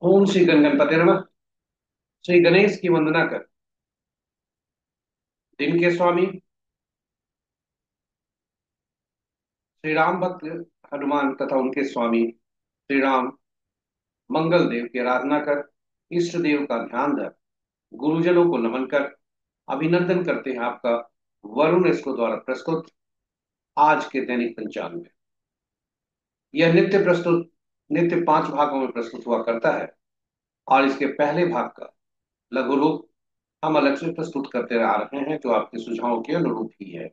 ओम श्री गणगणपति नमः। श्री गणेश की वंदना कर। दिन के स्वामी श्री राम भक्त हनुमान तथा उनके स्वामी श्री राम मंगल देव की आराधना कर, इष्ट देव का ध्यान धर, गुरुजनों को नमन कर, अभिनंदन करते हैं आपका वरुण इसको द्वारा प्रस्तुत आज के दैनिक पंचांग में। यह नित्य 5 भागों में प्रस्तुत हुआ करता है और इसके पहले भाग का लघु रूप हम अलग से प्रस्तुत करते आ रहे हैं, जो आपके सुझावों के अनुरूप ही है।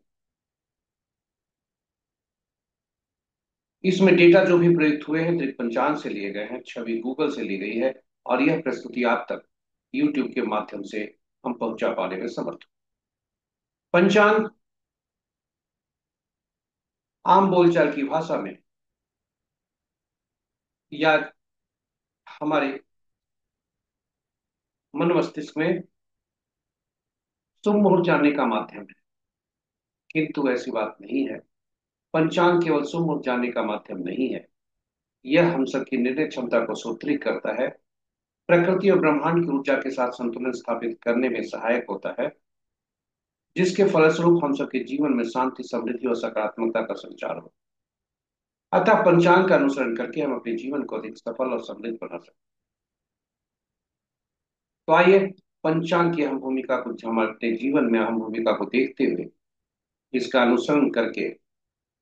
इसमें डेटा जो भी प्रयुक्त हुए हैं पंचांग से लिए गए हैं, छवि गूगल से ली गई है और यह प्रस्तुति आप तक यूट्यूब के माध्यम से हम पहुंचा पाने में समर्थ हैं। पंचांग आम बोलचाल की भाषा में या हमारे मन मस्तिष्क में शुभ मुहूर्त जानने का माध्यम है, किंतु ऐसी बात नहीं है। पंचांग केवल शुभ मुहूर्त जानने का माध्यम नहीं है, यह हम सबकी निर्णय क्षमता को सुदृढ़ करता है, प्रकृति और ब्रह्मांड की ऊर्जा के साथ संतुलन स्थापित करने में सहायक होता है, जिसके फलस्वरूप हम सबके जीवन में शांति, समृद्धि और सकारात्मकता का संचार हो। अतः पंचांग का अनुसरण करके हम अपने जीवन को अधिक सफल और समृद्ध बना सकते हैं। तो आइए पंचांग की अहम भूमिका को, हम अपने जीवन में अहम भूमिका को देखते हुए इसका अनुसरण करके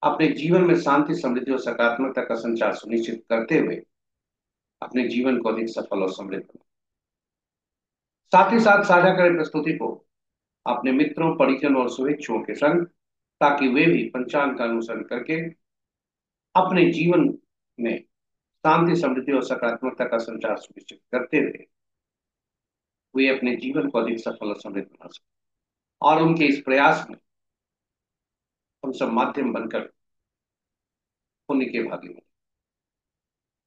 अपने जीवन में शांति, समृद्धि और सकारात्मकता का संचार सुनिश्चित करते हुए अपने जीवन को अधिक सफल और समृद्ध बनाए। साथ ही साथ साझा करें प्रस्तुति को अपने मित्रों, परिजनों और शुभेच्छुओं के संग, ताकि वे भी पंचांग का अनुसरण करके अपने जीवन में शांति, समृद्धि और सकारात्मकता का संचार सुनिश्चित करते हुए वे अपने जीवन को अधिक सफल और समृद्ध बना सकें। और उनके इस प्रयास में हम सब माध्यम बनकर पुण्य के भागी बने।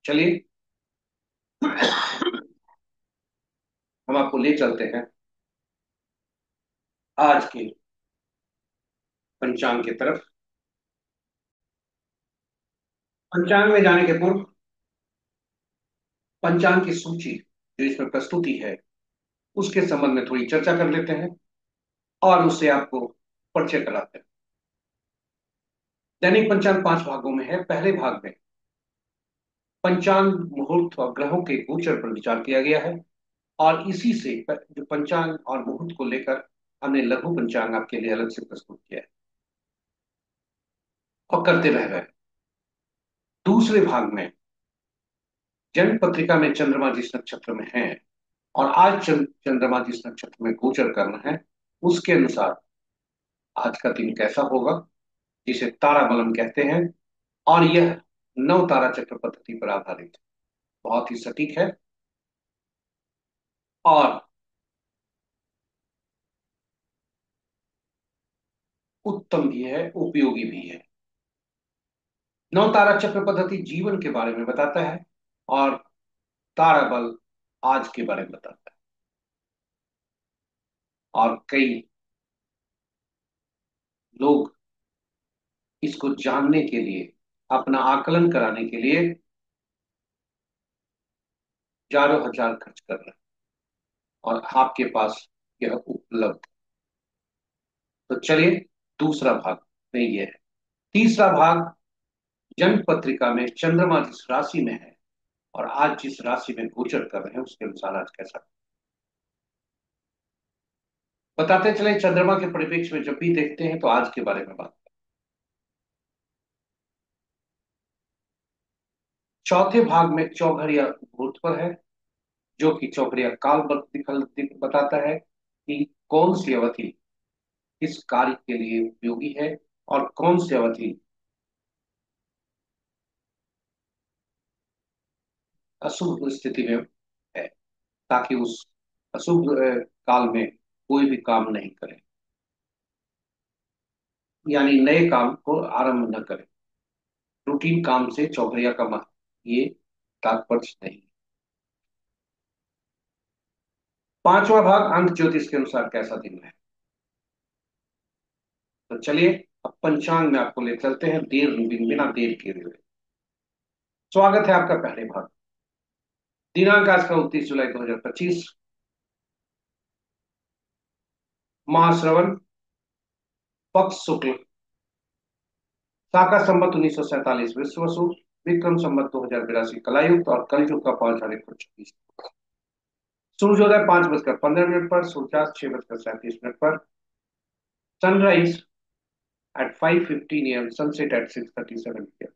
चलिए हम आपको ले चलते हैं आज के पंचांग की तरफ। पंचांग में जाने के पूर्व पंचांग की सूची जो इसमें प्रस्तुति है उसके संबंध में थोड़ी चर्चा कर लेते हैं और उससे आपको परिचय कराते हैं। दैनिक पंचांग 5 भागों में है। पहले भाग में पंचांग, मुहूर्त और ग्रहों के गोचर पर विचार किया गया है और इसी से जो पंचांग और मुहूर्त को लेकर हमने लघु पंचांग आपके लिए अलग से प्रस्तुत किया है और करते रह गए। दूसरे भाग में जन्म पत्रिका में चंद्रमा जिस नक्षत्र में है और आज चंद्रमा जिस नक्षत्र में गोचर करना है उसके अनुसार आज का दिन कैसा होगा, जिसे तारा बलम कहते हैं। और यह 9 तारा चक्र पद्धति पर आधारित है, बहुत ही सटीक है और उत्तम भी है, उपयोगी भी है। 9 तारा चक्र पद्धति जीवन के बारे में बताता है और तारा बल आज के बारे में बताता है। और कई लोग इसको जानने के लिए, अपना आकलन कराने के लिए हजारों हजार खर्च कर रहे हैं और आपके पास यह उपलब्ध। तो चलिए दूसरा भाग में यह है। तीसरा भाग जन्म पत्रिका में चंद्रमा जिस राशि में है और आज जिस राशि में गोचर कर रहे हैं उसके अनुसार आज कैसा बताते चले। चंद्रमा के परिप्रेक्ष्य में जब भी देखते हैं तो आज के बारे में बात। चौथे भाग में चौघड़िया मुहूर्त पर है, जो कि चौघड़िया काल बताता है कि कौन सी अवधि किस कार्य के लिए उपयोगी है और कौन सी अवधि अशुभ स्थिति में है, ताकि उस अशुभ काल में कोई भी काम नहीं करे, यानी नए काम को आरंभ न करे। रूटीन काम से चौघड़िया का मत ये तात्पर्य नहीं। पांचवा भाग अंक ज्योतिष के अनुसार कैसा दिन है। तो चलिए अब पंचांग में आपको ले चलते हैं बिना देर किए हुए। स्वागत है आपका पहले भाग। दिनांक आज का 29 जुलाई 2025। महाश्रवण, पक्ष शुक्ल, शाका संवत 1947 विश्व वसु, विक्रम संवत 2082 कलायुक्त और कलयुग का पांच हजार 126। सूर्योदय 5:15 पर, सूर्यास्त 6:37 पर, sunrise at 5:15 AM, sunset at 6:37 PM।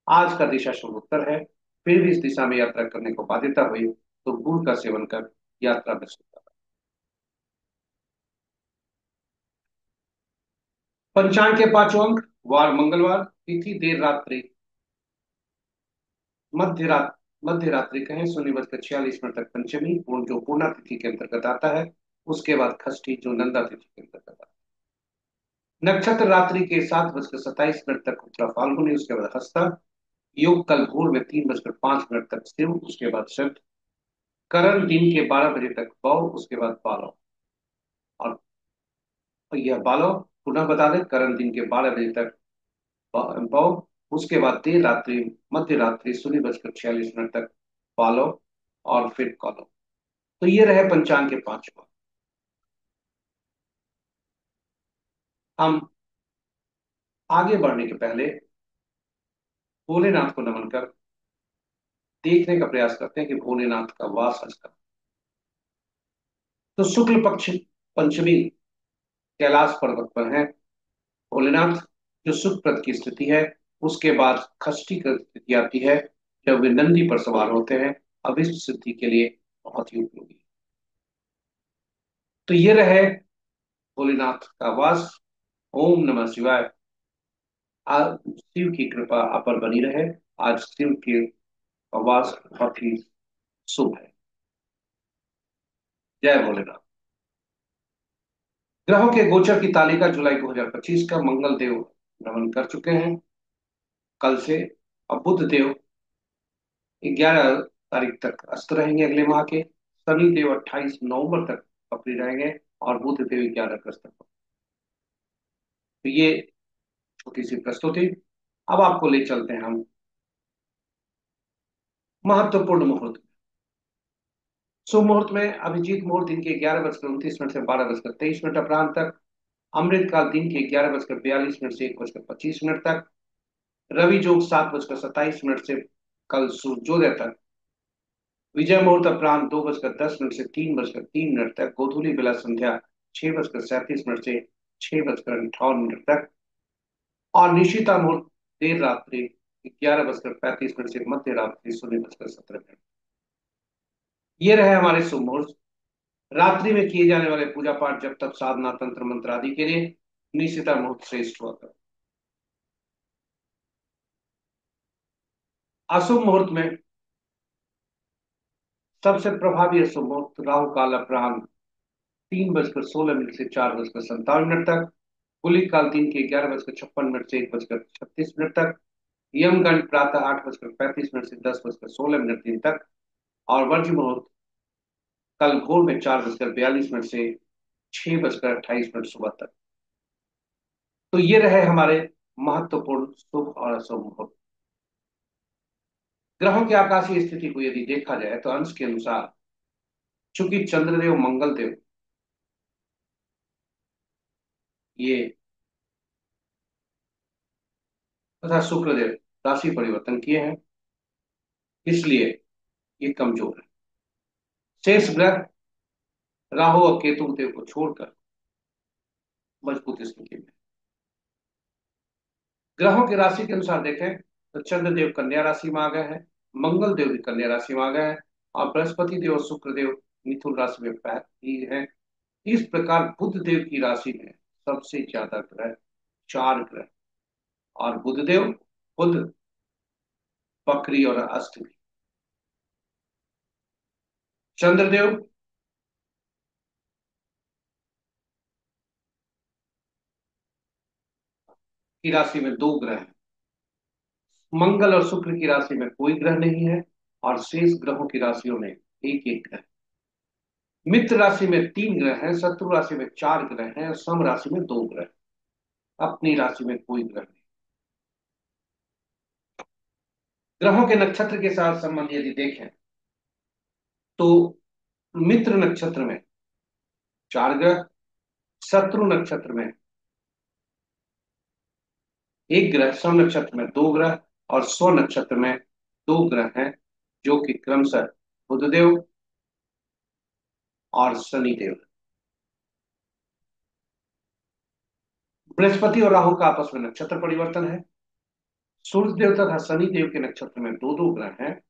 आज का दिशा शुभ उत्तर है। फिर भी इस दिशा में यात्रा करने को बाध्यता हुई तो गुड़ का सेवन कर यात्रा में सुधार। पंचांग के पांचों अंक। वार मंगलवार, तिथि देर रात्रि, मध्य रात मध्य रात्रि कहें 0:46 तक पंचमी, पूर्ण जो पूर्णा तिथि के अंतर्गत आता है। उसके बाद खष्टी जो नंदा तिथि के अंतर्गत आता है। नक्षत्र रात्रि के 7:27 तक उत्तरा फाल्गुनी, उसके बाद हस्ता। योग कल भोर में 3:05 तक शिव, उसके बाद शक। करण दिन के 12 बजे तक बौ, उसके बाद बालव। और यह बालव पुनः बता दें, करण दिन के 12 बजे तक बौ, उसके बाद देर रात्रि मध्य रात्रि 0:46 तक बालव, और फिर कौलव। तो ये रहे पंचांग के पांच भाग। हम आगे बढ़ने के पहले भोलेनाथ को नमन कर देखने का प्रयास करते हैं कि भोलेनाथ का वास आज कहाँ। तो शुक्ल पक्ष पंचमी कैलाश पर्वत पर है भोलेनाथ। जो शुक्ल पद की स्थिति है, उसके बाद खष्टी की स्थिति आती है, जब वे नंदी पर सवार होते हैं। अभिष्ट सिद्धि के लिए बहुत ही उपयोगी है। तो ये रहे भोलेनाथ का वास। ओम नमः शिवाय। आज शिव की कृपा आप पर बनी रहे। आज शिव के वास बहुत ही शुभ है। जय भोलेनाथ। ग्रहों के गोचर की तालिका जुलाई 2025 का। मंगल देव भ्रमण कर चुके हैं कल से। अब बुध देव 11 तारीख तक अस्त रहेंगे अगले माह के। शनि देव 28 नवंबर तक वक्री रहेंगे। और बुध देव 11 अगस्त तक। तो ये छोटी सी प्रस्तुति। अब आपको ले चलते हैं हम महत्वपूर्ण मुहूर्त। शुभ मुहूर्त में अभिजीत मुहूर्त दिन के 11:29 से 12:23 अपराह्न तक। अमृत काल दिन के 11:42 से 1:25 तक। रवि जोग 7:27 से कल सूर्योदय तक। विजय मुहूर्त अपराह्न 2:10 से 3:03 तक। गोधूली बेला संध्या 6:37 से 6:58 तक। और निशिता मुहूर्त देर रात्रि 11:35 से मध्य रात्रि 0:17। ये रहे हमारे शुभ मुहूर्त। रात्रि में किए जाने वाले पूजा पाठ, जब तक साधना, तंत्र मंत्र आदि के लिए निशिता मुहूर्त श्रेष्ठ हुआ कर। अशुभ मुहूर्त में सबसे प्रभावी अशुभ मुहूर्त राहु काल अपराह्न 3:16 से 4:57 तक। गुलिक काल दिन के 11:56 से 1:36 तक। यमगंड प्रातः 8:35 से 10:16 दिन तक। और वर्ज मुहूर्त कल भोर में 4:42 से 6:28 सुबह तक। तो ये रहे हमारे महत्वपूर्ण शुभ और अशुभ मुहूर्त। ग्रहों की आकाशीय स्थिति को यदि देखा जाए तो अंश के अनुसार, चूंकि चंद्रदेव मंगल देव ये तथा शुक्रदेव राशि परिवर्तन किए हैं, इसलिए ये कमजोर है। शेष ग्रह राहु और केतु देव को छोड़कर मजबूत स्थिति में। ग्रहों की राशि के अनुसार देखें तो चंद्रदेव कन्या राशि में आ गए हैं, मंगल देव भी कन्या राशि में आ गए हैं, और बृहस्पति देव और शुक्र देव मिथुन राशि में ही है। इस प्रकार बुध देव की राशि में सबसे ज्यादा ग्रह, चार ग्रह। और बुध देव बुध, बकरी और अष्ट भी। चंद्रदेव की राशि में दो ग्रह हैं। मंगल और शुक्र की राशि में कोई ग्रह नहीं है। और शेष ग्रहों की राशियों में एक एक ग्रह। मित्र राशि में तीन ग्रह हैं, शत्रु राशि में चार ग्रह हैं, और सम राशि में दो ग्रह। अपनी राशि में कोई ग्रह नहीं। ग्रहों के नक्षत्र के साथ संबंध यदि देखें तो मित्र नक्षत्र में 4 ग्रह, शत्रु नक्षत्र में 1 ग्रह, सम नक्षत्र में 2 ग्रह और स्व नक्षत्र में 2 ग्रह हैं, जो कि क्रमशः बुधदेव और शनिदेव। बृहस्पति और राहु का आपस में नक्षत्र परिवर्तन है। सूर्य देव तथा शनि देव के नक्षत्र में दो दो ग्रह हैं,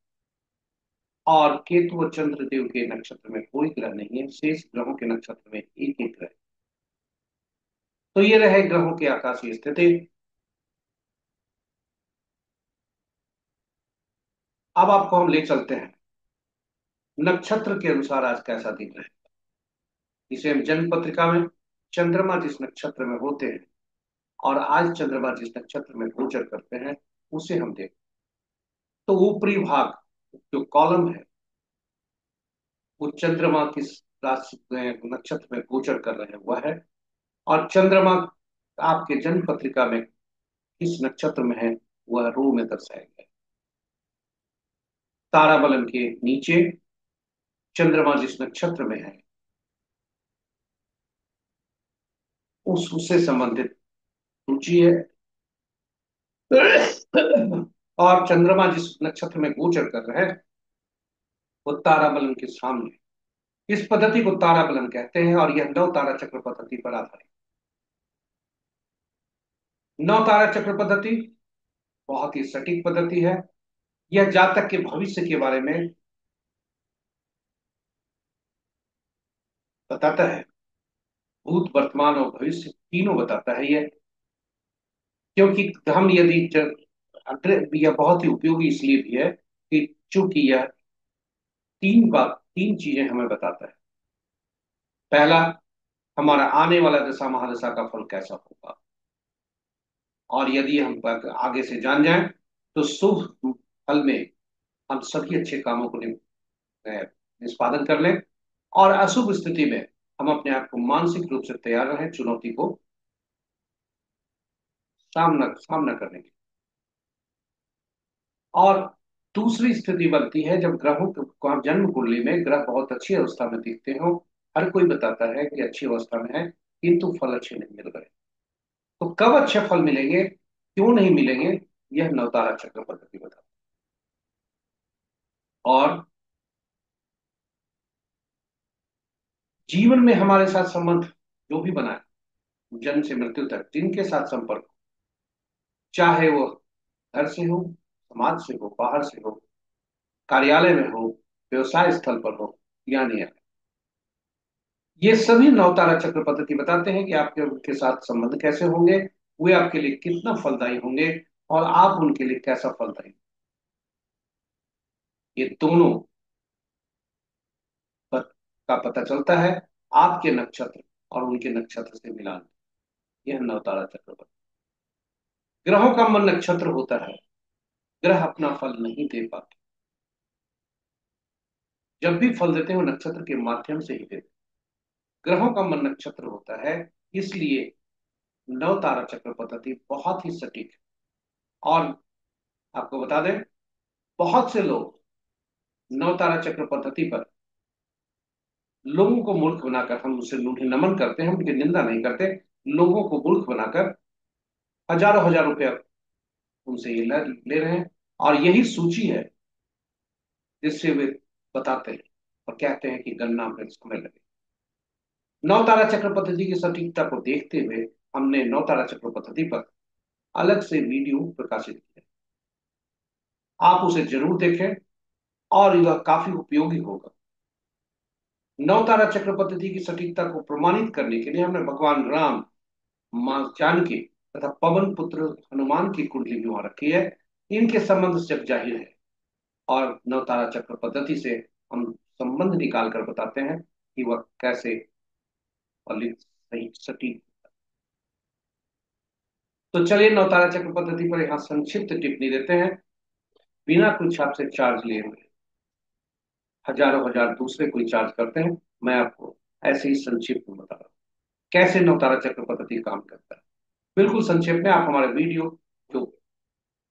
और केतु और चंद्र देव के नक्षत्र में कोई ग्रह नहीं है। शेष ग्रहों के नक्षत्र में एक एक ग्रह। तो ये रहे ग्रहों की आकाशीय स्थिति। अब आपको हम ले चलते हैं नक्षत्र के अनुसार आज कैसा दिन रहे। इसे हम जन्म पत्रिका में चंद्रमा जिस नक्षत्र में होते हैं और आज चंद्रमा जिस नक्षत्र में गोचर करते हैं उसे हम देखें। तो ऊपरी भाग जो कॉलम है वो चंद्रमा किस राशि में नक्षत्र में गोचर कर रहे हैं वह है, और चंद्रमा आपके जन्म पत्रिका में किस नक्षत्र में है वह रो में दर्शाया गया है। ताराबलन के नीचे चंद्रमा जिस नक्षत्र में है उस उससे संबंधित सूची है। और चंद्रमा जिस नक्षत्र में गोचर कर रहे हैं वो ताराबलन के सामने। इस पद्धति को ताराबलन कहते हैं और यह नव तारा चक्र पद्धति पर आधारित। नव तारा चक्र पद्धति बहुत ही सटीक पद्धति है। यह जातक के भविष्य के बारे में बताता है। भूत, वर्तमान और भविष्य तीनों बताता है यह। क्योंकि हम यदि यह बहुत ही उपयोगी इसलिए भी है कि चूंकि यह 3 चीजें हमें बताता है। पहला, हमारा आने वाला दशा महादशा का फल कैसा होगा, और यदि हम आगे से जान जाएं तो शुभ फल में हम सभी अच्छे कामों को निष्पादन कर लें, और अशुभ स्थिति में हम अपने आप को मानसिक रूप से तैयार रहें चुनौती को सामना सामना करने के। और दूसरी स्थिति बनती है जब ग्रहों को जन्म कुंडली में ग्रह बहुत अच्छी अवस्था में दिखते हो। हर कोई बताता है कि अच्छी अवस्था में है किंतु फल अच्छे नहीं मिल रहे। तो कब अच्छे फल मिलेंगे, क्यों नहीं मिलेंगे, यह नवतारा चक्र पद्धति बताता है। और जीवन में हमारे साथ संबंध जो भी बना है जन्म से मृत्यु तक जिनके साथ संपर्क, चाहे वो घर से हो, समाज से हो, बाहर से हो, कार्यालय में हो, व्यवसाय स्थल पर हो, यानी ये सभी नवतारा चक्र पद्धति बताते हैं कि आपके उनके साथ संबंध कैसे होंगे, वे आपके लिए कितना फलदायी होंगे और आप उनके लिए कैसा फलदायी। ये दोनों का पता चलता है आपके नक्षत्र और उनके नक्षत्र से मिलान। यह नवतारा चक्र पद्धति। ग्रहों का मन नक्षत्र होता है, ग्रह अपना फल नहीं दे पाते। जब भी फल देते हैं वो नक्षत्र के माध्यम से ही देते हैं। ग्रहों का मन नक्षत्र होता है, इसलिए नव तारा चक्र पद्धति बहुत ही सटीक है। और आपको बता दें, बहुत से लोग नव तारा चक्र पद्धति पर लोगों को मूर्ख बनाकर, हम उसे नमन करते हैं, उनकी निंदा नहीं करते, लोगों को मूर्ख बनाकर हजारों हजार रुपया उनसे ये ले रहे हैं। और यही सूची है जिससे वे बताते हैं और कहते हैं कि गणना में समय लगे। नवतारा चक्र पद्धति की सटीकता को देखते हुए हमने नवतारा चक्र पद्धति पर अलग से वीडियो प्रकाशित किया। आप उसे जरूर देखें और यह काफी उपयोगी होगा। नवतारा चक्र पद्धति की सटीकता को प्रमाणित करने के लिए हमने भगवान राम, मां जानकी तथा पवन पुत्र हनुमान की कुंडली भी वहां रखी है। इनके संबंध जग जाहिर है और नवतारा चक्र पद्धति से हम संबंध निकाल कर बताते हैं कि वह कैसे फलित सही सटीक। तो चलिए नवतारा चक्र पद्धति पर यहाँ संक्षिप्त टिप्पणी देते हैं, बिना कुछ आपसे चार्ज लिए हुए। हजारों हजार दूसरे कोई चार्ज करते हैं, मैं आपको ऐसे ही संक्षिप्त में बता रहा हूँ कैसे नवतारा चक्र पद्धति काम करता है। बिल्कुल संक्षेप में आप हमारे वीडियो, जो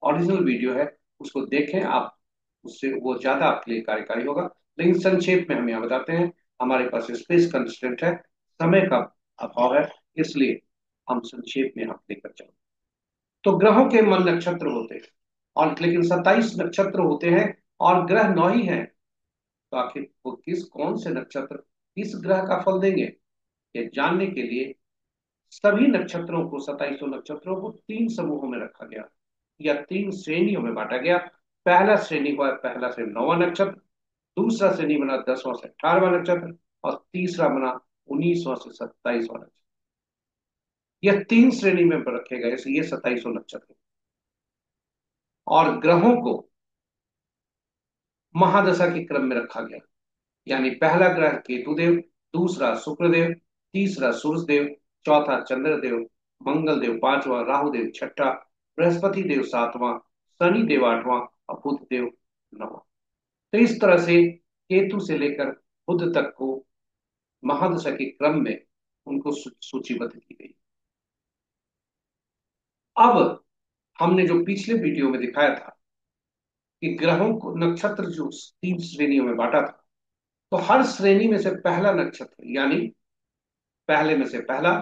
ओरिजिनल वीडियो है, उसको देखें आप, उससे वो ज्यादा आपके लिए कार्यकारी होगा। लेकिन संक्षेप में हम यहाँ बताते हैं, हमारे पास स्पेस कंस्ट्रेंट है, समय का अभाव है, इसलिए हम संक्षेप में यहाँ लेकर चलते हैं। तो ग्रहों के मन नक्षत्र होते हैं, और लेकिन 27 नक्षत्र होते हैं और ग्रह 9 ही हैं। तो आखिर वो किस कौन से नक्षत्र किस ग्रह का फल देंगे, ये जानने के लिए सभी नक्षत्रों को 27 नक्षत्रों को तीन समूहों में रखा गया, या तीन श्रेणियों में बांटा गया। पहला श्रेणी हुआ पहला से 9वां नक्षत्र, दूसरा श्रेणी बना 10वां से 18वां नक्षत्र, और तीसरा बना 19वां से 27वां नक्षत्र। यह तीन श्रेणी में रखे गए, ये 27 नक्षत्र। और ग्रहों को महादशा के क्रम में रखा गया, यानी पहला ग्रह केतुदेव, दूसरा शुक्रदेव, तीसरा सूर्यदेव, चौथा चंद्रदेव, मंगल देव पांचवा, राहु देव छठा, बृहस्पति देव सातवां, शनि देव आठवां और बुध देव नौवां। तो इस तरह से केतु से लेकर बुध तक को महादशा के क्रम में उनको सूचीबद्ध की गई। अब हमने जो पिछले वीडियो में दिखाया था कि ग्रहों को नक्षत्र जो तीन श्रेणियों में बांटा था, तो हर श्रेणी में से पहला नक्षत्र, यानी पहले में से पहला,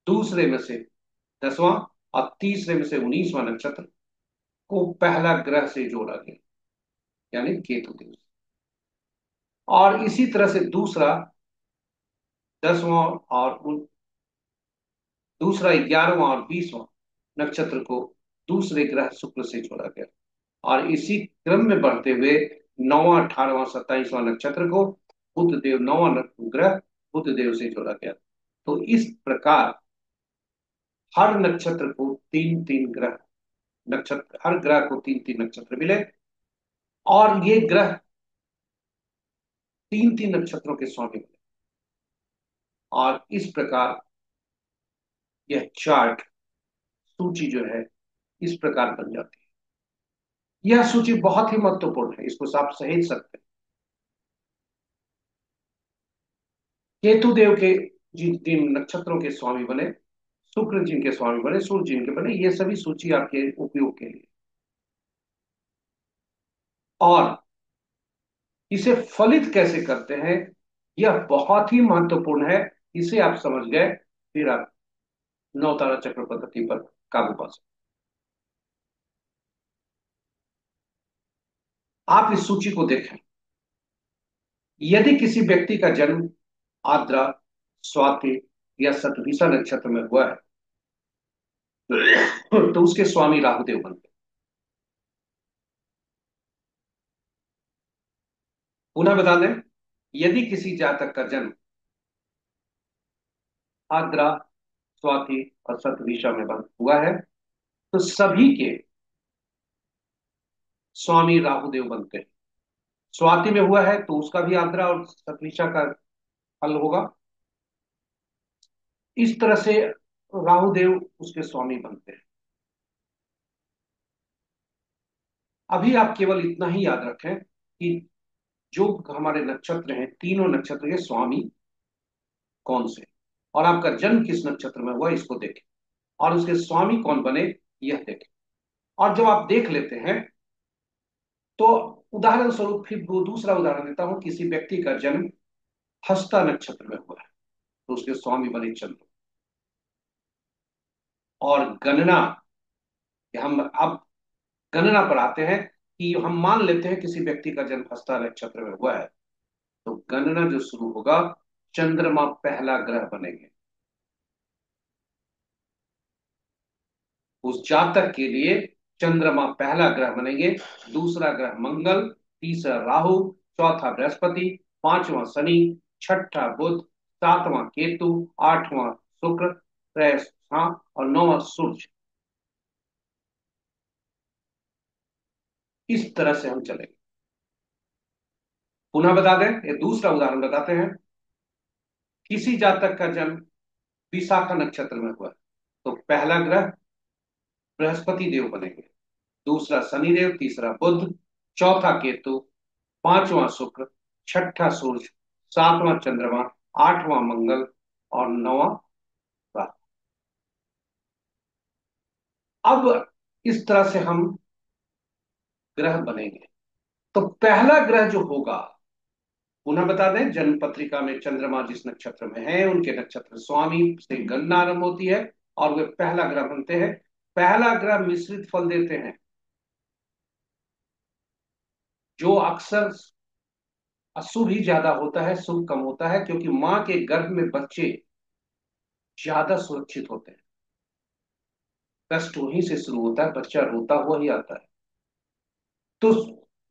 दूसरे में से 10वां और तीसरे में से 19वां नक्षत्र को पहला ग्रह से जोड़ा गया, यानी केतु देव। और इसी तरह से दूसरा 10वां और दूसरा 11वां और 20वां नक्षत्र को दूसरे ग्रह शुक्र से जोड़ा गया। और इसी क्रम में बढ़ते हुए 9वां 18वां 27वां नक्षत्र को बुध देव, 9वां ग्रह बुध देव से जोड़ा गया। तो इस प्रकार हर नक्षत्र को तीन तीन ग्रह, नक्षत्र हर ग्रह को तीन तीन नक्षत्र मिले, और ये ग्रह तीन तीन नक्षत्रों के स्वामी बने। और इस प्रकार यह चार्ट, सूची जो है, इस प्रकार बन जाती है। यह सूची बहुत ही महत्वपूर्ण है, इसको आप सहेज सकते हैं। केतु देव के जिन जिन नक्षत्रों के स्वामी बने, शुक्र जिनके स्वामी बने, सूर्य जिनके बने, ये सभी सूची आपके उपयोग के लिए। और इसे फलित कैसे करते हैं, यह बहुत ही महत्वपूर्ण है। इसे आप समझ गए, फिर आप नवतारा चक्र पद्धति पर काबू पा सकते। आप इस सूची को देखें। यदि किसी व्यक्ति का जन्म आद्रा, स्वाति या शतभिषा नक्षत्र में हुआ है, तो उसके स्वामी राहुदेव बनते हैं। पुनः बता दें, यदि किसी जातक का जन्म आद्रा, स्वाति और शतभिषा में हुआ है, तो सभी के स्वामी राहुदेव बनते हैं। स्वाति में हुआ है तो उसका भी आद्रा और शतभिषा का फल होगा। इस तरह से राहुदेव उसके स्वामी बनते हैं। अभी आप केवल इतना ही याद रखें कि जो हमारे नक्षत्र हैं, तीनों नक्षत्र के स्वामी कौन से, और आपका जन्म किस नक्षत्र में हुआ इसको देखें, और उसके स्वामी कौन बने यह देखें। और जब आप देख लेते हैं, तो उदाहरण स्वरूप फिर दूसरा उदाहरण देता हूं। किसी व्यक्ति का जन्म हस्ता नक्षत्र में हुआ है, तो उसके स्वामी बने चंद्र। और गणना, हम अब गणना पर आते हैं कि हम मान लेते हैं किसी व्यक्ति का जन्म हस्ता नक्षत्र में हुआ है, तो गणना जो शुरू होगा, चंद्रमा पहला ग्रह बनेंगे उस जातक के लिए। चंद्रमा पहला ग्रह बनेंगे, दूसरा ग्रह मंगल, तीसरा राहु, चौथा बृहस्पति, पांचवा शनि, छठा बुध, सातवां केतु, आठवां शुक्र, हाँ, और नौवां सूर्य। इस तरह से हम चलेंगे। पुनः बता दें, ये दूसरा उदाहरण बताते हैं। किसी जातक का जन्म विशाखा नक्षत्र में हुआ, तो पहला ग्रह बृहस्पति देव बनेंगे, दूसरा शनिदेव, तीसरा बुध, चौथा केतु, पांचवां शुक्र, छठा सूर्य, सातवां चंद्रमा, आठवां मंगल और नौवां राहु। अब इस तरह से हम ग्रह बनेंगे। तो पहला ग्रह जो होगा पुनः बता दें, जन्म पत्रिका में चंद्रमा जिस नक्षत्र में है उनके नक्षत्र स्वामी से गणना आरंभ होती है और वे पहला ग्रह बनते हैं। पहला ग्रह मिश्रित फल देते हैं, जो अक्सर अशुभ ही ज्यादा होता है, शुभ कम होता है, क्योंकि मां के गर्भ में बच्चे ज्यादा सुरक्षित होते हैं। कष्ट वहीं से शुरू होता है, बच्चा रोता हुआ ही आता है। तो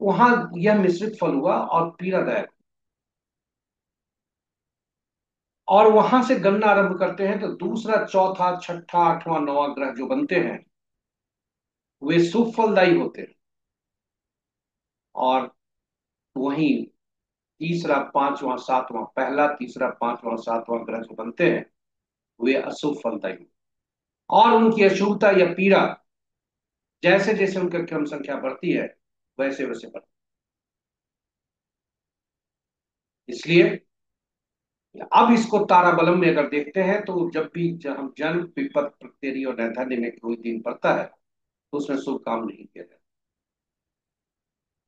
वहां यह मिश्रित फल हुआ और पीड़ादायक। और वहां से गणना आरंभ करते हैं तो दूसरा, चौथा, छठा, आठवां, नौवां ग्रह जो बनते हैं वे शुभ फलदायी होते हैं। और वहीं तीसरा, पांचवां, सातवां, पहला, तीसरा, पांचवां, सातवां ग्रह जो बनते हैं वे अशुभ फलदायी। और उनकी अशुभता या पीड़ा जैसे जैसे उनकी क्रम संख्या बढ़ती है वैसे वैसे बढ़ती है। इसलिए अब इसको ताराबलम में अगर देखते हैं तो जब भी हम जन्म, विपत, प्रत्येरी और नैथान्य में कोई दिन पड़ता है तो उसमें शुभ काम नहीं किया जाता।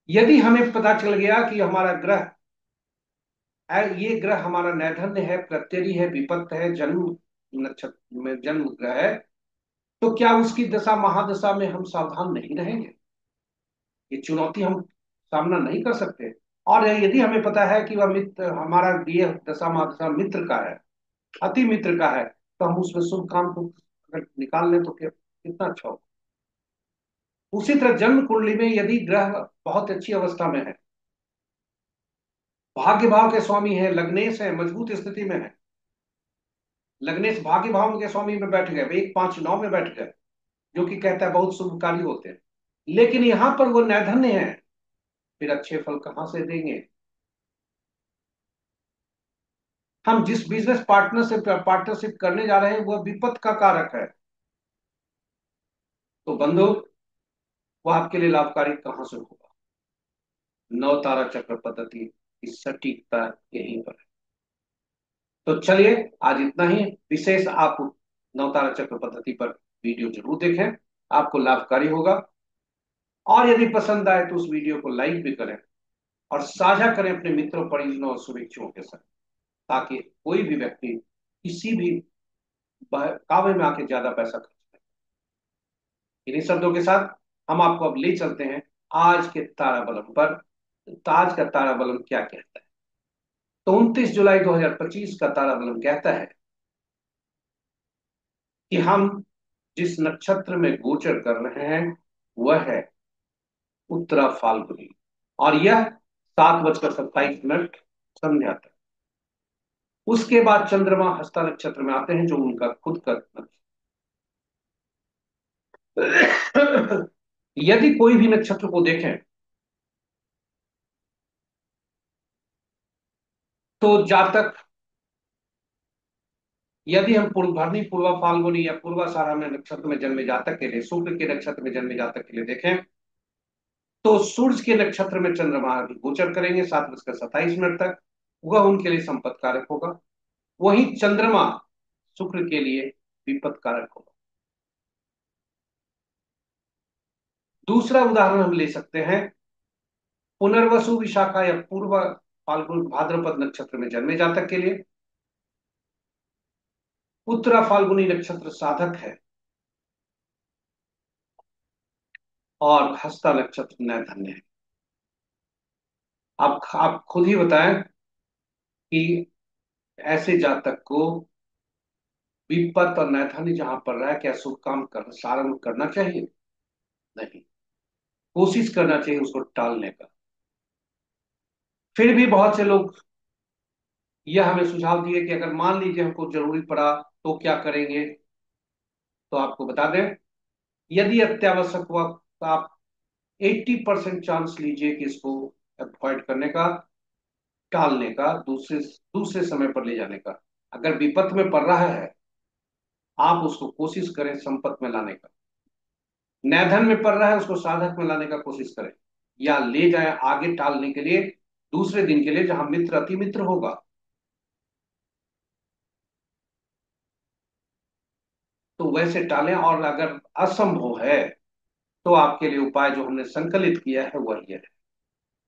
यदि हमें पता चल गया कि हमारा ग्रह, ये ग्रह हमारा नैधन्य है, प्रत्ययी है, विपत्त है, जन्म नक्षत्र में जन्म ग्रह है, तो क्या उसकी दशा महादशा में हम सावधान नहीं रहेंगे? ये चुनौती हम सामना नहीं कर सकते? और यदि हमें पता है कि वह मित्र हमारा ये दशा महादशा मित्र का है, अति मित्र का है, तो हम उसमें शुभ काम को अगर निकाल लें तो क्या कितना अच्छा हो। उसी तरह जन्म कुंडली में यदि ग्रह बहुत अच्छी अवस्था में है, भाग्य भाव के स्वामी है, लग्नेश है, मजबूत स्थिति में है, लग्नेश भाग्य भाव के स्वामी में बैठ गए, 1, 5, 9 में बैठ गए, जो कि कहता है बहुत शुभकारी होते हैं, लेकिन यहां पर वो नैधन्य है, फिर अच्छे फल कहां से देंगे? हम जिस बिजनेस पार्टनरशिप करने जा रहे हैं वह विपत्त का कारक है। तो बंधु, वह आपके लिए लाभकारी कहां से होगा? नव तारा चक्र पद्धति की सटीकता यहीं पर है। तो चलिए, आज इतना ही। विशेष आप नवतारा चक्र पद्धति पर वीडियो जरूर देखें, आपको लाभकारी होगा। और यदि पसंद आए तो उस वीडियो को लाइक भी करें और साझा करें अपने मित्रों, परिजनों और शुभेच्छुओं के साथ, ताकि कोई भी व्यक्ति किसी भी कावे में आके ज्यादा पैसा खर्च करे। इन्हीं शब्दों के साथ हम आपको अब ले चलते हैं आज के ताराबलम पर। तो आज का ताराबलम क्या कहता है? तो 29 जुलाई 2025 का ताराबलम कहता है कि हम जिस नक्षत्र में गोचर कर रहे हैं वह है उत्तरा फाल्गुनी, और यह 7:27 संध्या तक। उसके बाद चंद्रमा हस्ता नक्षत्र में आते हैं, जो उनका खुद का नक्षत्र। यदि कोई भी नक्षत्र को देखें तो जातक, यदि हम पूर्वभरणी, पूर्वा फाल्गुनी या पूर्वाषाढ़ा में नक्षत्र में जन्मे जातक के लिए, शुक्र के नक्षत्र में जन्मे जातक के लिए देखें, तो सूर्य के नक्षत्र में चंद्रमा अभी गोचर करेंगे 7:27 तक। वह उनके लिए संपत्त कारक होगा। वही चंद्रमा शुक्र के लिए विपत्त कारक होगा। दूसरा उदाहरण हम ले सकते हैं पुनर्वसु, विशाखा या पूर्व फाल्गुन भाद्रपद नक्षत्र में जन्मे जातक के लिए। उत्तरा फाल्गुनी नक्षत्र साधक है और हस्ता नक्षत्र नैधन्य है। अब आप खुद ही बताएं कि ऐसे जातक को विपत्त और नैधन्य जहां पर रहा है, क्या शुभ काम कर सारंभ करना चाहिए? नहीं, कोशिश करना चाहिए उसको टालने का। फिर भी बहुत से लोग यह हमें सुझाव दिए कि अगर मान लीजिए हमको जरूरी पड़ा तो क्या करेंगे? तो आपको बता दें, यदि अत्यावश्यक हुआ तो आप 80% चांस लीजिए कि इसको अवॉइड करने का, टालने का, दूसरे दूसरे समय पर ले जाने का। अगर विपत्त में पड़ रहा है, आप उसको कोशिश करें संपत्ति में लाने का। नैधन में पड़ रहा है, उसको साधक में लाने का कोशिश करें, या ले जाए आगे टालने के लिए दूसरे दिन के लिए जहां मित्र अति मित्र होगा। तो वैसे टालें, और अगर असंभव है तो आपके लिए उपाय जो हमने संकलित किया है वह यह है।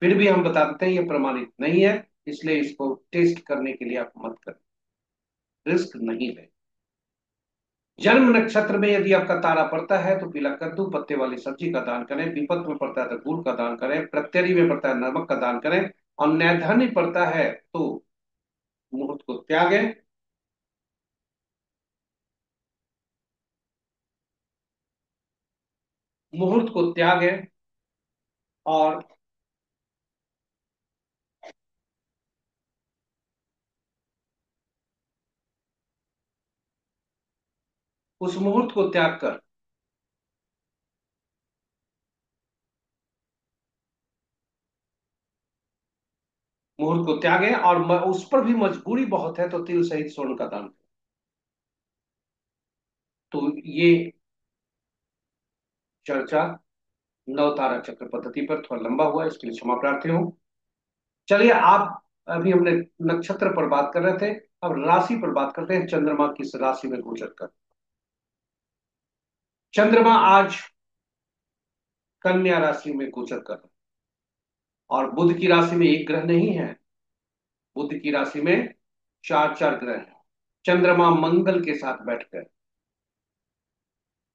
फिर भी हम बता देते हैं, यह प्रमाणित नहीं है, इसलिए इसको टेस्ट करने के लिए आप मत करें, रिस्क नहीं ले। जन्म नक्षत्र में यदि आपका तारा पड़ता है तो पीला कद्दू पत्ते वाली सब्जी का दान करें, विपत्त में पड़ता है तो गुड़ का दान करें, प्रत्यरि में पड़ता है नमक का दान करें, और नैधन्य पड़ता है तो मुहूर्त को त्यागें। मुहूर्त को त्यागें और उस मुहूर्त को त्याग कर मुहूर्त को त्यागें, और उस पर भी मजबूरी बहुत है तो तिल सहित स्वर्ण का दान करें। तो ये चर्चा नवतारा चक्र पद्धति पर थोड़ा लंबा हुआ, इसके लिए क्षमा प्रार्थी हूँ। चलिए, आप अभी हमने नक्षत्र पर बात कर रहे थे, अब राशि पर बात करते हैं, चंद्रमा किस राशि में गोचर कर। चंद्रमा आज कन्या राशि में गोचर कर, और बुध की राशि में एक ग्रह नहीं है, बुध की राशि में चार चार ग्रह हैं। चंद्रमा मंगल के साथ बैठ गए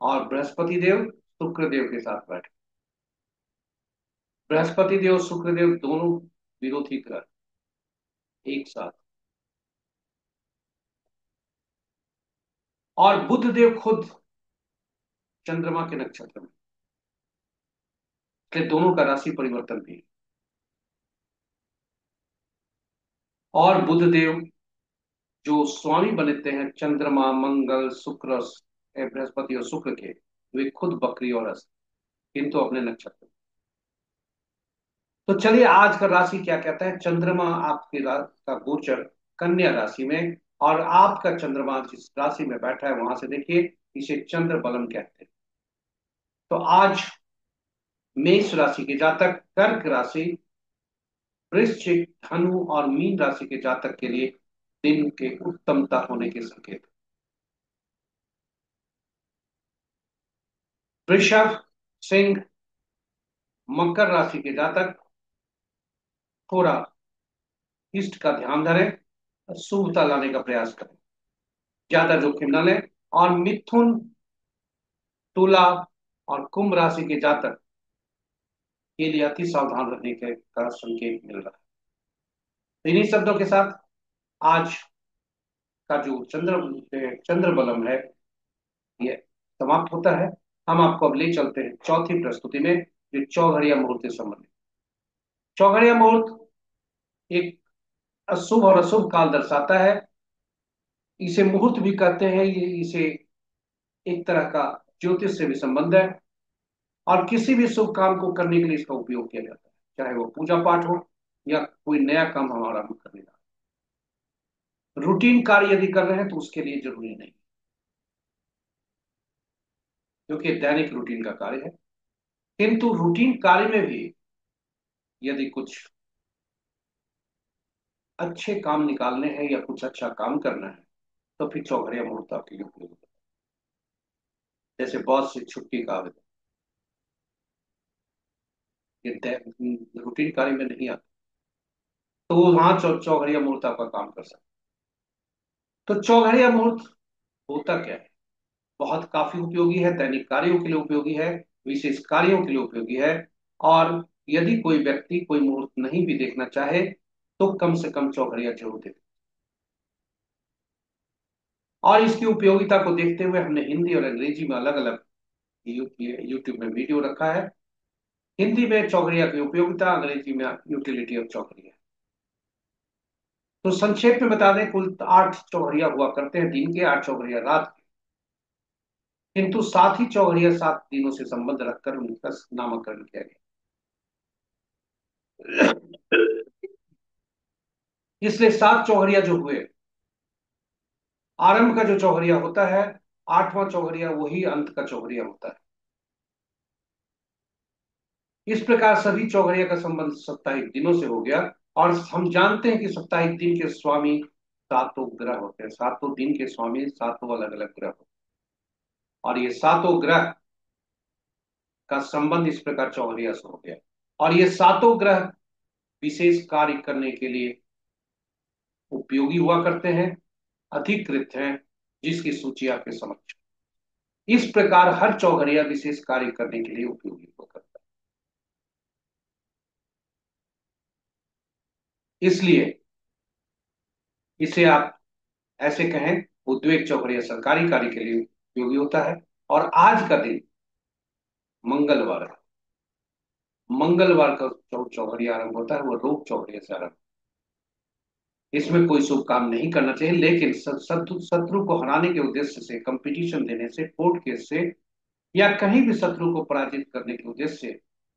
और बृहस्पति देव शुक्र देव के साथ बैठ गए। बृहस्पति देव शुक्र देव दोनों विरोधी ग्रह एक साथ, और बुध देव खुद चंद्रमा के नक्षत्र में, इसलिए दोनों का राशि परिवर्तन भी है। और बुध देव जो स्वामी बनते हैं चंद्रमा मंगल शुक्र बृहस्पति और शुक्र के, वे खुद बकरी और अस्त, किंतु अपने नक्षत्र। तो चलिए, आज का राशि क्या कहता है। चंद्रमा आपकी का गोचर कन्या राशि में, और आपका चंद्रमा जिस राशि में बैठा है वहां से देखिए, इसे चंद्र बलम कहते हैं। तो आज मेष राशि के जातक, कर्क राशि, वृश्चिक, धनु और मीन राशि के जातक के लिए दिन के उत्तमता होने के संकेत। वृषभ, सिंह, मकर राशि के जातक थोड़ा इष्ट का ध्यान धरें, शुभता लाने का प्रयास करें, ज्यादा जोखिम न लें। और मिथुन, तुला और कुंभ राशि के जातक के लिए अति सावधान रहने के का संकेत मिल रहा है। इन्हीं शब्दों के साथ आज का जो चंद्र बलम है ये समाप्त होता है। हम आपको अब ले चलते हैं चौथी प्रस्तुति में, जो चौघड़िया मुहूर्त से संबंधित। चौघड़िया मुहूर्त एक अशुभ और अशुभ काल दर्शाता है। इसे मुहूर्त भी कहते हैं, ये इसे एक तरह का ज्योतिष से भी संबंध है, और किसी भी शुभ काम को करने के लिए इसका उपयोग किया जाता है, चाहे वो पूजा पाठ हो या कोई नया काम हमारा भी करने का। रूटीन कार्य यदि कर रहे हैं तो उसके लिए जरूरी नहीं, क्योंकि दैनिक रूटीन का कार्य है। किंतु रूटीन कार्य में भी यदि कुछ अच्छे काम निकालने हैं या कुछ अच्छा काम करना है तो फिर चौघड़िया मुहूर्त आपके लिए उपयोग होता है। जैसे बॉस से छुट्टी का आवेदन, ये रूटीन कार्य में नहीं आता, तो वो वहां चौघड़िया मुहूर्त आपका काम कर सकता है। तो चौघड़िया मुहूर्त होता क्या है, बहुत काफी उपयोगी है, दैनिक कार्यों के लिए उपयोगी है, विशेष कार्यों के लिए उपयोगी है। और यदि कोई व्यक्ति कोई मुहूर्त नहीं भी देखना चाहे तो कम से कम चौघड़िया जरूर देखे। और इसकी उपयोगिता को देखते हुए हमने हिंदी और अंग्रेजी में अलग अलग यूट्यूब में वीडियो रखा है। हिंदी में चौघड़िया की उपयोगिता, अंग्रेजी में यूटिलिटी ऑफ चौघड़िया। तो संक्षेप में बता दें, कुल 8 चौघड़िया हुआ करते हैं दिन के, 8 चौघड़िया रात के, किंतु 7 ही चौघड़िया 7 दिनों से संबंध रखकर उनका नामकरण किया गया। इसलिए 7 चौघड़िया जो हुए, आरंभ का जो चौघड़िया होता है, 8वां चौघड़िया वही अंत का चौघड़िया होता है। इस प्रकार सभी चौघड़िया का संबंध साप्ताहिक दिनों से हो गया। और हम जानते हैं कि साप्ताहिक दिन के स्वामी सातों ग्रह होते हैं, सातों दिन के स्वामी सातों अलग अलग ग्रह होते हैं, और ये सातों ग्रह का संबंध इस प्रकार चौघड़िया से हो गया। और ये सातों ग्रह विशेष कार्य करने के लिए उपयोगी हुआ करते हैं, अधिकृत हैं, जिसकी सूची आपके समक्ष। इस प्रकार हर चौघड़िया विशेष कार्य करने के लिए उपयोगी हुआ करता है। इसलिए इसे आप ऐसे कहें, उद्वेग चौघड़िया सरकारी कार्य के लिए उपयोगी होता है। और आज का दिन मंगलवार है। मंगलवार का जो चौघड़िया आरंभ होता है वो रोग चौघड़िया से आरंभ। इसमें कोई शुभ काम नहीं करना चाहिए, लेकिन शत्रु शत्रु को हराने के उद्देश्य से, कंपटीशन देने से, कोर्ट केस से, या कहीं भी शत्रु को पराजित करने के उद्देश्य से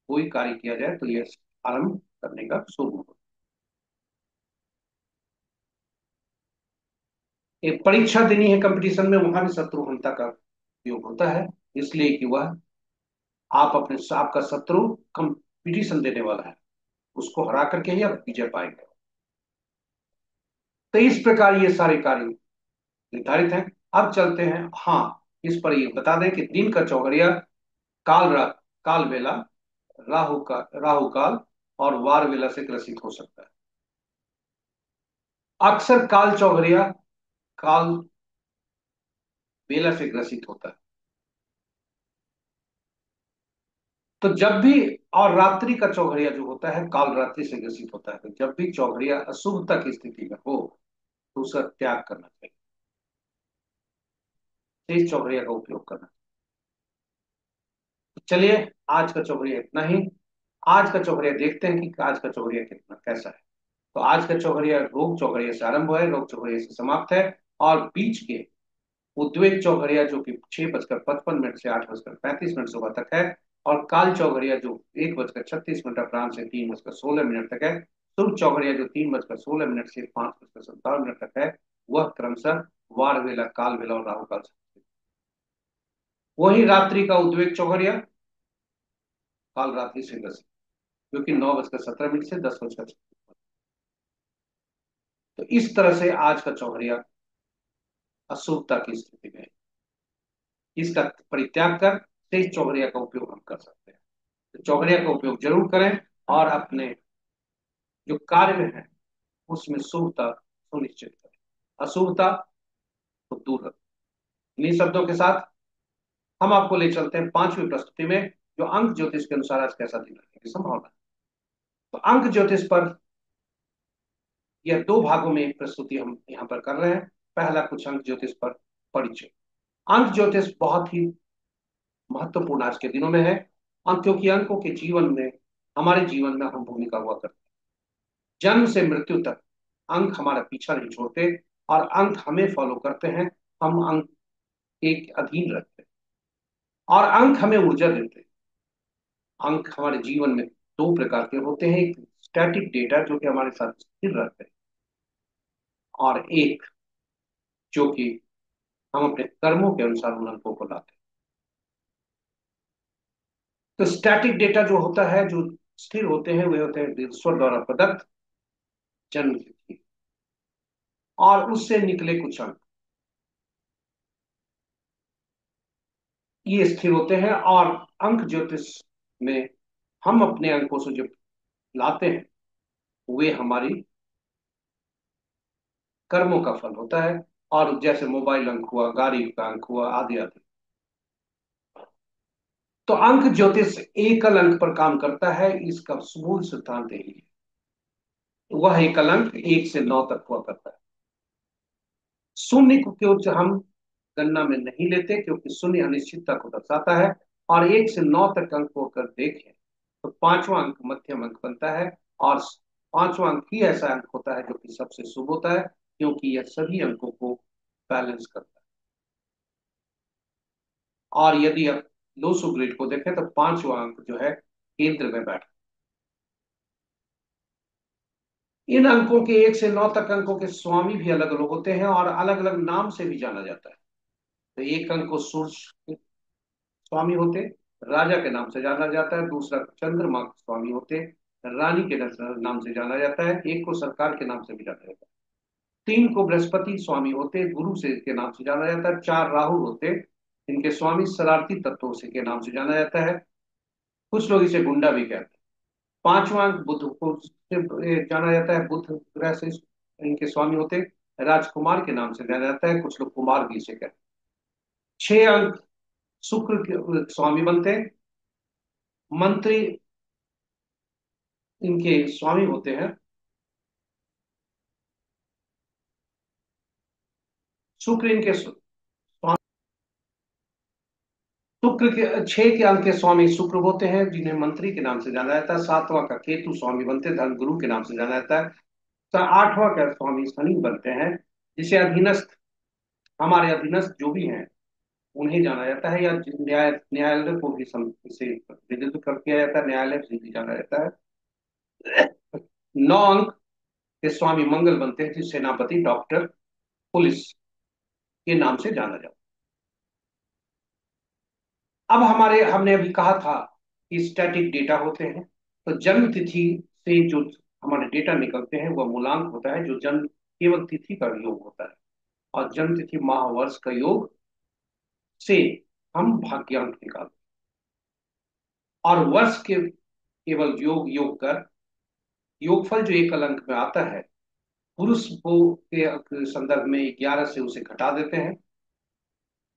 कोई कार्य किया जाए तो यह आरंभ करने का शुभ मुहूर्त। एक परीक्षा देनी है कंपटीशन में, वहां भी शत्रुघ्नता का उपयोग होता है, इसलिए कि वह आपका शत्रु कंपटीशन देने वाला है, उसको हरा करके ही आप विजय पाएंगे। तो इस प्रकार ये सारे कार्य निर्धारित हैं। अब चलते हैं, हाँ, इस पर ये बता दें कि दिन का चौघड़िया काल बेला, राहु काल और वार बेला से ग्रसित हो सकता है। अक्सर काल चौघड़िया काल बेला से ग्रसित होता है। तो जब भी, और रात्रि का चौघड़िया जो होता है काल रात्रि से ग्रसित होता है, तो जब भी चौघड़िया अशुभता की स्थिति में हो तो उसका त्याग करना चाहिए, तेज चौघड़िया का उपयोग करना। तो चलिए, आज का चौघड़िया इतना ही। आज का चौघड़िया देखते हैं कि आज का चौघड़िया कितना कैसा है। तो आज का चौघड़िया रोग चौघड़िया से आरंभ है, रोग चौघड़िया से समाप्त है। और बीच के उद्वेग चौघड़िया जो कि 6:55 से 8:35 सुबह तक है, और काल चौघड़िया जो 1:36 अपराह्न से 3:16 तक है, शुभ चौघड़िया जो 3:16 से 5:57 तक है, वह क्रमशः वार वेला, काल वेला और राहु काल से। वही रात्रि का उद्वेग चौघड़िया काल रात्रि से ग्रसित, जो कि 9:17 से 10:00। तो इस तरह से आज का चौघड़िया अशुभता की स्थिति में है। इसका परित्याग कर तेज चौघड़िया का उपयोग हम कर सकते हैं। तो चौघड़िया का उपयोग जरूर करें, और अपने जो कार्य में है उसमें शुभता सुनिश्चित करें, अशुभता को दूर रखें। इन्हीं शब्दों के साथ हम आपको ले चलते हैं पांचवी प्रस्तुति में, जो अंक ज्योतिष के अनुसार आज कैसा दिन रहने की संभावना है। तो अंक ज्योतिष पर यह दो भागों में एक प्रस्तुति हम यहाँ पर कर रहे हैं। पहला कुछ अंक ज्योतिष पर परिचय। अंक ज्योतिष बहुत ही महत्वपूर्ण आज के दिनों में है, क्योंकि अंकों के जीवन में, हमारे जीवन में अहम भूमिका हुआ करती है। जन्म से मृत्यु तक अंक हमारा पीछा नहीं छोड़ते, और अंक हमें फॉलो करते हैं। हम अंक के अधीन रहते हैं, और अंक हमें ऊर्जा देते हैं। अंक हमारे जीवन में दो प्रकार के होते हैं, एक स्टैटिक डेटा जो कि हमारे साथ स्थिर रहते हैं, और एक जो कि हम अपने कर्मों के अनुसार उन अंकों को लाते हैं। तो स्टैटिक डेटा जो होता है, जो स्थिर होते हैं, वे होते हैं ईश्वर द्वारा प्रदत्त जन्म तिथि और उससे निकले कुछ अंक, ये स्थिर होते हैं। और अंक ज्योतिष में हम अपने अंकों से जो लाते हैं, वे हमारी कर्मों का फल होता है। और जैसे मोबाइल अंक हुआ, गाड़ी का अंक हुआ, आदि आदि। तो अंक ज्योतिष एकल अंक पर काम करता है, इसका मूल सिद्धांत यही है। वह एकल अंक 1 से 9 तक हुआ करता है। शून्य को क्यों हम गणना में नहीं लेते, क्योंकि शून्य अनिश्चितता को दर्शाता है। और 1 से 9 तक अंक को अगर देखें तो पांचवा अंक मध्यम अंक बनता है, और पांचवा अंक ही ऐसा अंक होता है जो कि सबसे शुभ होता है, क्योंकि यह सभी अंकों को बैलेंस करता है। और यदि आप लो शुभ ग्रेड को देखें तो पांचवा अंक जो है केंद्र में बैठा। इन अंकों के 1 से 9 तक अंकों के स्वामी भी अलग अलग होते हैं, और अलग अलग नाम से भी जाना जाता है। तो एक अंक को सूर्य स्वामी होते, राजा के नाम से जाना जाता है। दूसरा चंद्रमा के स्वामी होते, रानी के नाम से जाना जाता है। एक को सरकार के नाम से भी जाना जाता है। तीन को बृहस्पति स्वामी होते, गुरु से के नाम से जाना जाता है। चार राहु होते, इनके स्वामी शरारती तत्वों से के नाम से जाना जाता है। कुछ लोग इसे गुंडा भी कहते हैं। पांचवा अंक बुध को से जाना जाता है, बुध ग्रह से। इनके स्वामी होते हैं, राजकुमार के नाम से जाना जाता है, कुछ लोग कुमार भी इसे कहते हैं। 6 अंक शुक्र के स्वामी बनते हैं। मंत्री इनके स्वामी होते हैं। शुक्र इनके शुक्र के 6 के अंक के स्वामी शुक्र होते हैं, जिन्हें मंत्री के नाम से जाना जाता है। 7वां का केतु स्वामी बनते हैं, धर्म गुरु के नाम से जाना जाता है। तो 8वां का स्वामी शनि बनते हैं, जिसे अधीनस्थ, हमारे अधीनस्थ जो भी हैं उन्हें जाना जाता है, या न्यायालय को भी इसे प्रतिनिधित्व कर किया जाता है, न्यायालय से भी जाना जाता है। 9 अंक के स्वामी मंगल बनते हैं, जिसे सेनापति, डॉक्टर, पुलिस के नाम से जाना जाता है। अब हमारे हमने अभी कहा था कि स्टैटिक डेटा होते हैं। तो जन्म तिथि से जो हमारे डेटा निकलते हैं वह मूलांक होता है, जो जन्म केवल तिथि का योग होता है। और जन्म तिथि माह वर्ष का योग से हम भाग्यांक निकालते हैं, और वर्ष के केवल योग कर योगफल जो एक अंक में आता है, पुरुष को के संदर्भ में 11 से उसे घटा देते हैं,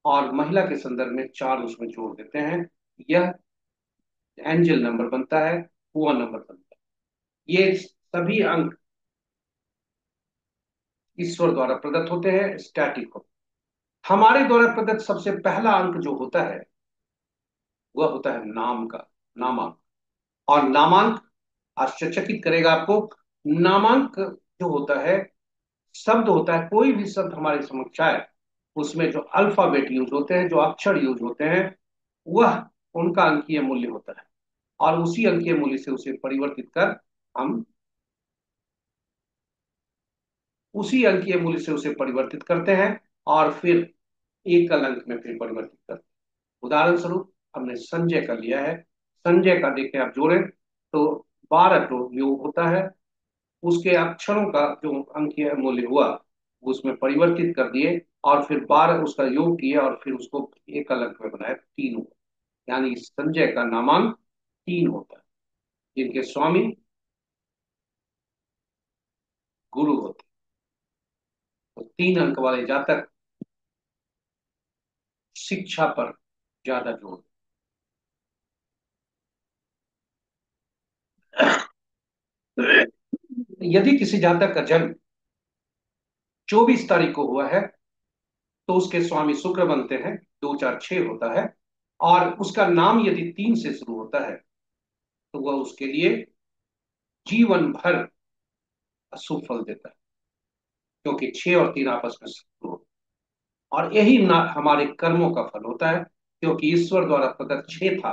और महिला के संदर्भ में 4 उसमें जोड़ देते हैं। यह एंजल नंबर बनता है, हुआ नंबर बनता है। ये सभी अंक ईश्वर द्वारा प्रदत्त होते हैं, स्टैटिक होते हैं। हमारे द्वारा प्रदत्त सबसे पहला अंक जो होता है वह होता है नाम का, नामांक। और नामांक आश्चर्यचकित करेगा आपको। नामांक जो होता है, शब्द होता है, कोई भी शब्द हमारे समक्ष आए, उसमें जो अल्फाबेट यूज होते हैं, जो अक्षर यूज होते हैं, वह उनका अंकीय मूल्य होता है। और उसी अंकीय मूल्य से उसे परिवर्तित कर हम उसी अंकीय मूल्य से उसे परिवर्तित करते हैं, और फिर एकल अंक में फिर परिवर्तित करते हैं। उदाहरण स्वरूप हमने संजय का लिया है। संजय का देखें आप जोड़ें तो 12 तो योग होता है, उसके अक्षरों का जो अंकीय मूल्य हुआ उसमें परिवर्तित कर दिए, और फिर 12 उसका योग किया, और फिर उसको एकल अंक में बनाया, 3 हुआ। यानी संजय का नामांक 3 होता है, जिनके स्वामी गुरु होते हैं। तो 3 अंक वाले जातक शिक्षा पर ज्यादा जोर। यदि किसी जातक का जन्म 24 तारीख को हुआ है, तो उसके स्वामी शुक्र बनते हैं, 2 4 6 होता है। और उसका नाम यदि 3 से शुरू होता है, तो वह उसके लिए जीवन भर अशुभ फल देता है, क्योंकि 6 और 3 आपस में शुरू होता है। और यही हमारे कर्मों का फल होता है, क्योंकि ईश्वर द्वारा प्रदत्त 6 था,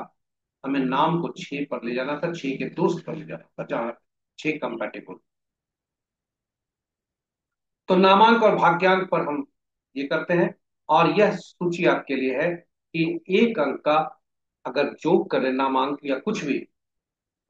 हमें नाम को 6 पर ले जाना था, 6 के दोस्त पर ले जाना था, जहाँ 6 कंपैटिबल। तो नामांक और भाग्यांक पर हम ये करते हैं। और यह सूची आपके लिए है कि एक अंक का अगर जोग करें, नामांक या कुछ भी,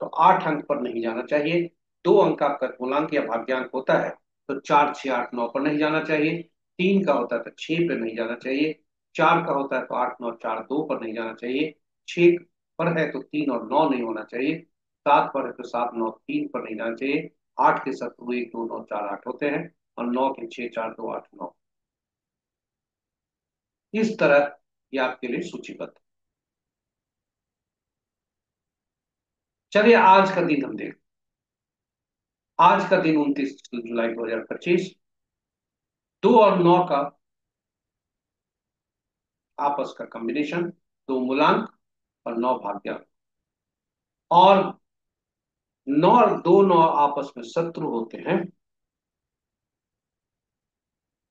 तो 8 अंक पर नहीं जाना चाहिए। 2 अंक का अगर पूर्णांक या भाग्यांक होता है, तो 4 6 8 9 पर नहीं जाना चाहिए। 3 का होता है तो 6 पर नहीं जाना चाहिए। 4 का होता है तो 8 9 4 2 पर नहीं जाना चाहिए। 6 पर है तो 3 और 9 नहीं होना चाहिए। 7 पर है तो 7 9 3 पर नहीं जाना चाहिए। 8 के शत्रु 1 2 9 4 8 होते हैं, और 9 के 6 4 2 8 9। इस तरह ये आपके लिए सूचीबद्ध। चलिए आज का दिन हम देख। आज का दिन 29 जुलाई 2025। 2 और 9 का आपस का कॉम्बिनेशन, 2 मूलांक और 9 भाग्यांक। और 9 और 2 9 आपस में शत्रु होते हैं,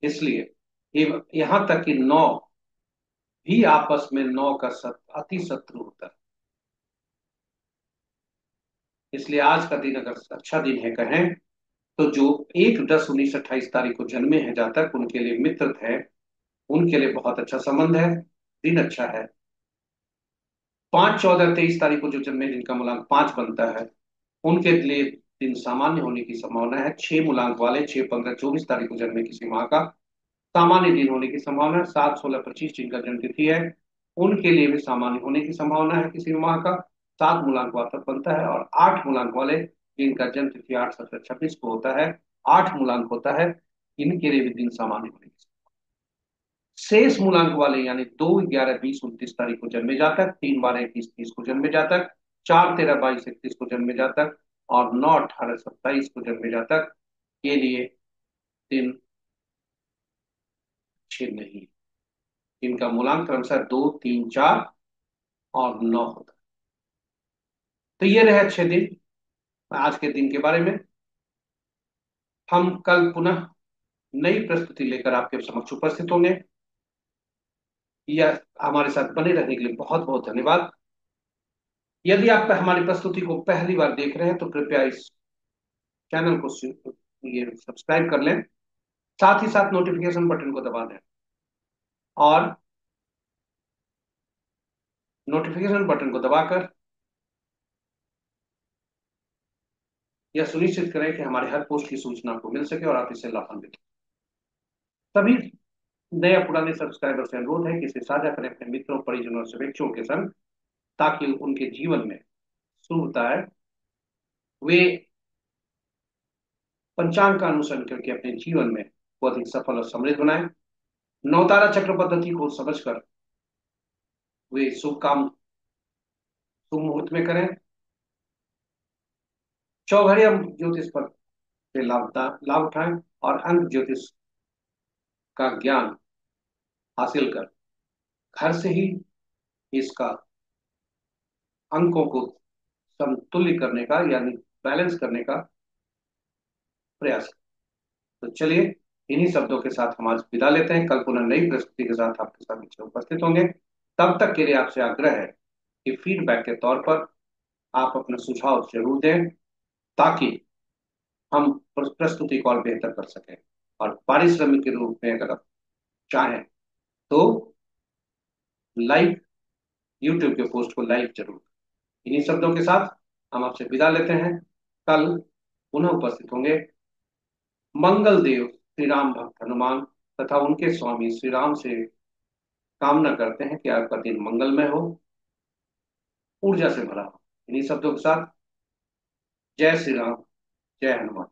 इसलिए यहां तक कि 9 भी आपस में 9 का अति शत्रु होता है। इसलिए आज का दिन अगर अच्छा दिन है कहें, तो जो 1 10 19 28 तारीख को जन्मे हैं जातक, उनके लिए मित्र है, उनके लिए बहुत अच्छा संबंध है, दिन अच्छा है। 5 14 23 तारीख को जो जन्मे जिनका मूलांक 5 बनता है, उनके लिए दिन सामान्य होने की संभावना है। 6 मूलांक वाले 6 15 24 तारीख को जन्मे किसी माह का सामान्य दिन होने की संभावना है। 7 16 25 जिनका जन्म तिथि है, उनके लिए भी सामान्य होने की संभावना है किसी माह का। 7 मूलांक वातक बनता है। और 8 मूलांक वाले जिनका जन्म तिथि 8 17 26 को होता है, 8 मूलांक होता है, इनके लिए भी दिन सामान्य होने की। शेष मूलांक वाले यानी 2, 11, 20, 29 तारीख को जन्मे जातक, 3, 12, 21, 30 को जन्मे जातक, 4, 13, 22, 31 को जन्मे जातक और 9, 18, 27 को जन्मे जातक के लिए दिन अच्छे नहीं। इनका मूलांक क्रमशः 2, 3, 4 और 9 होता है। तो ये रहे अच्छे दिन। आज के दिन के बारे में हम कल पुनः नई प्रस्तुति लेकर आपके समक्ष उपस्थित होंगे। यह हमारे साथ बने रहने के लिए बहुत बहुत धन्यवाद। यदि आप हमारी प्रस्तुति को पहली बार देख रहे हैं तो कृपया इस चैनल को ये सब्सक्राइब कर लें, साथ ही साथ नोटिफिकेशन बटन को दबा दें और नोटिफिकेशन बटन को दबाकर यह सुनिश्चित करें कि हमारे हर पोस्ट की सूचना आपको मिल सके और आप इसे लाभान्वित हों। सभी नए या पुराने सब्सक्राइबर से अनुरोध है कि इसे साझा करें अपने मित्रों, परिजनों और शुभेच्छुओं के संग, ताकि उनके जीवन में शुभता है, वे पंचांग का अनुसरण करके अपने जीवन में को अधिक सफल और समृद्ध बनाएं। नवतारा चक्र पद्धति को समझकर वे शुभ काम शुभ मुहूर्त में करें। चौघड़िया ज्योतिष पर से लाभ उठाएं और अंक ज्योतिष का ज्ञान हासिल कर घर से ही इसका अंकों को समतुल्य करने का यानी बैलेंस करने का प्रयास करें। तो चलिए, इन्हीं शब्दों के साथ हम आज विदा लेते हैं। कल पुनः नई प्रस्तुति के साथ आपके सामने उपस्थित होंगे। तब तक के लिए आपसे आग्रह है कि फीडबैक के तौर पर आप अपना सुझाव जरूर दें, ताकि हम प्रस्तुति को और बेहतर कर सकें। और पारिश्रमिक के रूप में अगर आप चाहें तो लाइव यूट्यूब के पोस्ट को लाइक जरूर। इन्हीं शब्दों के साथ हम आपसे विदा लेते हैं। कल पुनः उपस्थित होंगे। मंगल देव श्री राम भक्त हनुमान तथा उनके स्वामी श्री राम से कामना करते हैं कि आपका दिन मंगलमय हो, ऊर्जा से भरा हो। इन्हीं शब्दों के साथ जय श्री राम, जय हनुमान।